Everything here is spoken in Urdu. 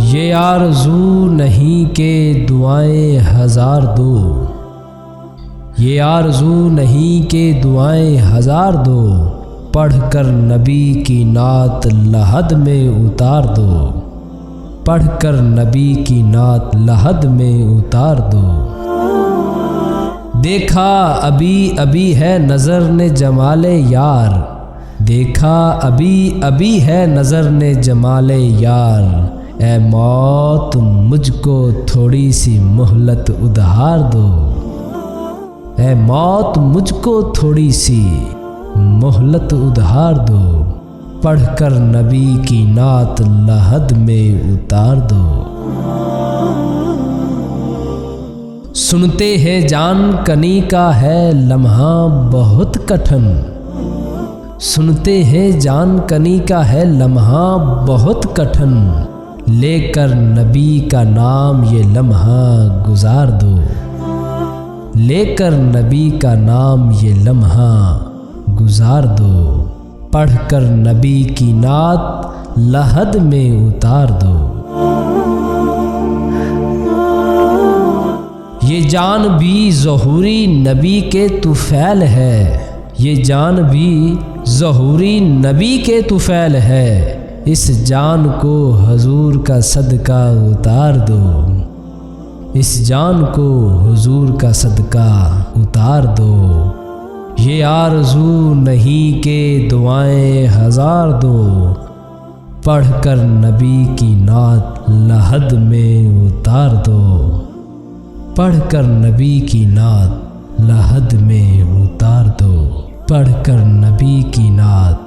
یہ آرزو نہیں کہ دعائیں ہزار دو، یہ آرزو نہیں کہ دعائیں ہزار دو، پڑھ کر نبی کی نعت لحد میں اتار دو، پڑھ کر نبی کی نعت لحد میں اتار دو۔ دیکھا ابھی ابھی ہے نظر نے جمال یار، دیکھا ابھی ابھی ہے نظر نے جمال یار، اے موت مجھ کو تھوڑی سی مہلت ادھار دو، اے موت مجھ کو تھوڑی سی مہلت ادھار دو، پڑھ کر نبی کی نعت لحد میں اتار دو۔ سنتے ہیں جان کنی کا ہے لمحہ بہت کٹھن، سنتے ہیں جان کنی کا ہے لمحہ بہت کٹھن، لے کر نبی کا نام یہ لمحہ گزار دو، لے کر نبی کا نام یہ لمحہ گزار دو، پڑھ کر نبی کی نعت لحد میں اتار دو۔ یہ جان بھی ظہوری نبی کے طفیل ہے، یہ جان بھی ظہوری نبی کے طفیل ہے، اس جان کو حضور کا صدقہ اتار دو، اس جان کو حضور کا صدقہ اتار دو۔ یہ آرزو نہیں کہ دعائیں ہزار دو، پڑھ کر نبی کی نعت لحد میں اتار دو، پڑھ کر نبی کی نعت لحد میں اتار دو، پڑھ کر نبی کی نعت